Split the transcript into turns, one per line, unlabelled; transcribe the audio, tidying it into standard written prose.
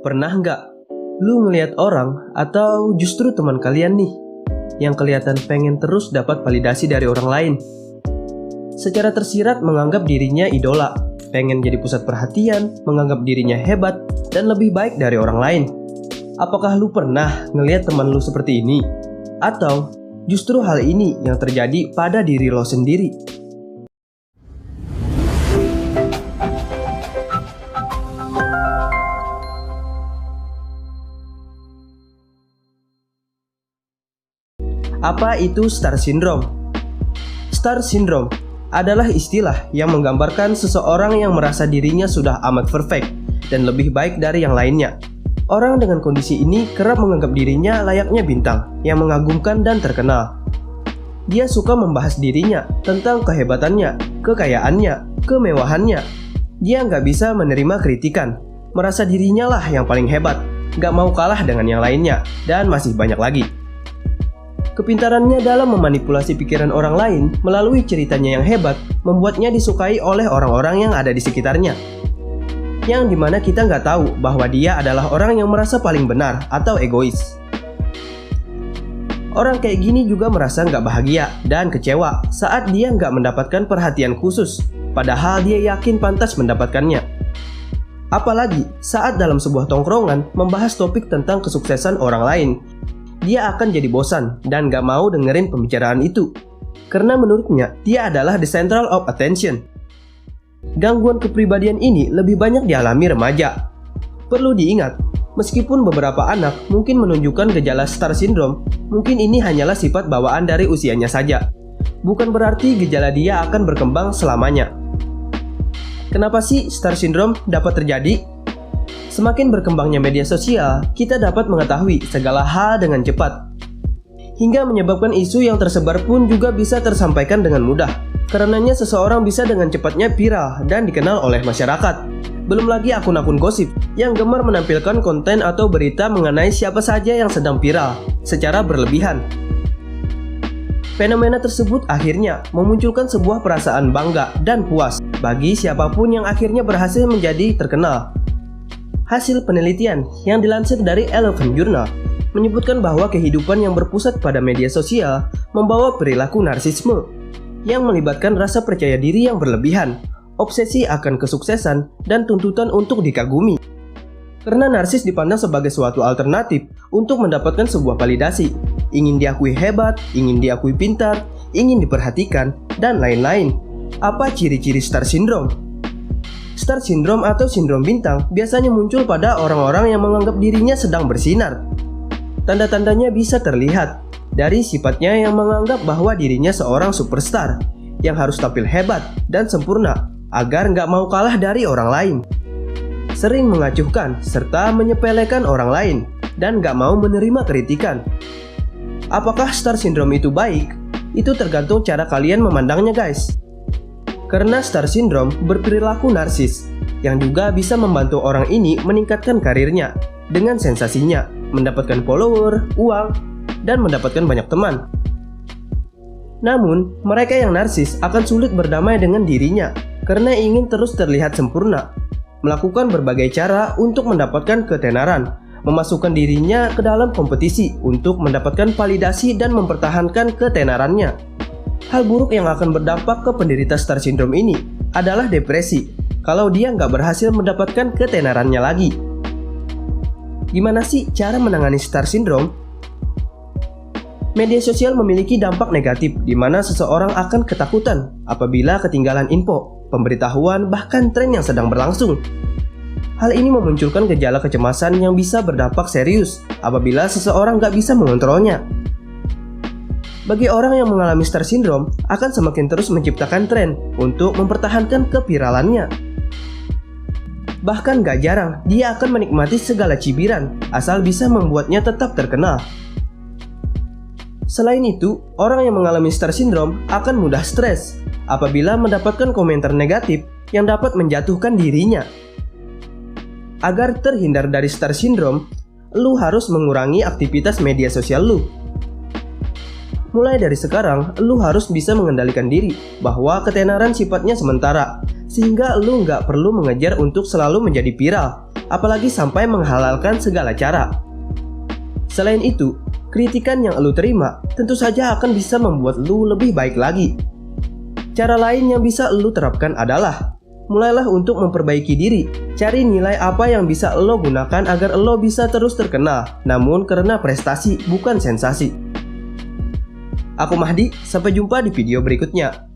Pernah nggak lu ngelihat orang atau justru teman kalian nih yang kelihatan pengen terus dapat validasi dari orang lain? Secara tersirat menganggap dirinya idola, pengen jadi pusat perhatian, menganggap dirinya hebat dan lebih baik dari orang lain. Apakah lu pernah ngelihat teman lu seperti ini? Atau justru hal ini yang terjadi pada diri lo sendiri? Apa itu Star Syndrome? Star Syndrome adalah istilah yang menggambarkan seseorang yang merasa dirinya sudah amat perfect dan lebih baik dari yang lainnya. Orang dengan kondisi ini kerap menganggap dirinya layaknya bintang yang mengagumkan dan terkenal. Dia suka membahas dirinya tentang kehebatannya, kekayaannya, kemewahannya. Dia nggak bisa menerima kritikan, merasa dirinya lah yang paling hebat, nggak mau kalah dengan yang lainnya, dan masih banyak lagi. Kepintarannya dalam memanipulasi pikiran orang lain melalui ceritanya yang hebat membuatnya disukai oleh orang-orang yang ada di sekitarnya. Yang dimana kita nggak tahu bahwa dia adalah orang yang merasa paling benar atau egois. Orang kayak gini juga merasa nggak bahagia dan kecewa saat dia nggak mendapatkan perhatian khusus, padahal dia yakin pantas mendapatkannya. Apalagi saat dalam sebuah tongkrongan membahas topik tentang kesuksesan orang lain. Dia akan jadi bosan dan gak mau dengerin pembicaraan itu. Karena menurutnya, dia adalah the central of attention. Gangguan kepribadian ini lebih banyak dialami remaja. Perlu diingat, meskipun beberapa anak mungkin menunjukkan gejala Star Syndrome, mungkin ini hanyalah sifat bawaan dari usianya saja. Bukan berarti gejala dia akan berkembang selamanya. Kenapa sih Star Syndrome dapat terjadi? Semakin berkembangnya media sosial, kita dapat mengetahui segala hal dengan cepat. Hingga menyebabkan isu yang tersebar pun juga bisa tersampaikan dengan mudah. Karenanya seseorang bisa dengan cepatnya viral dan dikenal oleh masyarakat. Belum lagi akun-akun gosip yang gemar menampilkan konten atau berita mengenai siapa saja yang sedang viral secara berlebihan. Fenomena tersebut akhirnya memunculkan sebuah perasaan bangga dan puas bagi siapapun yang akhirnya berhasil menjadi terkenal. Hasil penelitian yang dilansir dari Elephant Journal menyebutkan bahwa kehidupan yang berpusat pada media sosial membawa perilaku narsisme yang melibatkan rasa percaya diri yang berlebihan, obsesi akan kesuksesan, dan tuntutan untuk dikagumi. Karena narsis dipandang sebagai suatu alternatif untuk mendapatkan sebuah validasi, ingin diakui hebat, ingin diakui pintar, ingin diperhatikan, dan lain-lain. Apa ciri-ciri Star Syndrome? Star Syndrome atau sindrom bintang biasanya muncul pada orang-orang yang menganggap dirinya sedang bersinar. Tanda-tandanya bisa terlihat dari sifatnya yang menganggap bahwa dirinya seorang superstar yang harus tampil hebat dan sempurna agar nggak mau kalah dari orang lain. Sering mengacuhkan serta menyepelekan orang lain dan nggak mau menerima kritikan. Apakah Star Syndrome itu baik? Itu tergantung cara kalian memandangnya, guys. Karena Star Syndrome berperilaku narsis, yang juga bisa membantu orang ini meningkatkan karirnya dengan sensasinya, mendapatkan follower, uang, dan mendapatkan banyak teman. Namun, mereka yang narsis akan sulit berdamai dengan dirinya karena ingin terus terlihat sempurna, melakukan berbagai cara untuk mendapatkan ketenaran, memasukkan dirinya ke dalam kompetisi untuk mendapatkan validasi dan mempertahankan ketenarannya. Hal buruk yang akan berdampak ke penderita Star Syndrome ini adalah depresi kalau dia nggak berhasil mendapatkan ketenarannya lagi. Gimana sih cara menangani Star Syndrome? Media sosial memiliki dampak negatif di mana seseorang akan ketakutan apabila ketinggalan info, pemberitahuan, bahkan tren yang sedang berlangsung. Hal ini memunculkan gejala kecemasan yang bisa berdampak serius apabila seseorang nggak bisa mengontrolnya. Bagi orang yang mengalami Star Syndrome akan semakin terus menciptakan tren untuk mempertahankan keviralannya. Bahkan gak jarang dia akan menikmati segala cibiran asal bisa membuatnya tetap terkenal. Selain itu, orang yang mengalami Star Syndrome akan mudah stres apabila mendapatkan komentar negatif yang dapat menjatuhkan dirinya. Agar terhindar dari Star Syndrome, lu harus mengurangi aktivitas media sosial lu. Mulai dari sekarang, lu harus bisa mengendalikan diri bahwa ketenaran sifatnya sementara, sehingga lu nggak perlu mengejar untuk selalu menjadi viral apalagi sampai menghalalkan segala cara. Selain itu, kritikan yang lu terima tentu saja akan bisa membuat lu lebih baik lagi. Cara lain yang bisa lu terapkan adalah mulailah untuk memperbaiki diri. Cari nilai apa yang bisa lo gunakan agar lo bisa terus terkenal, namun karena prestasi bukan sensasi. Aku Mahdi, sampai jumpa di video berikutnya.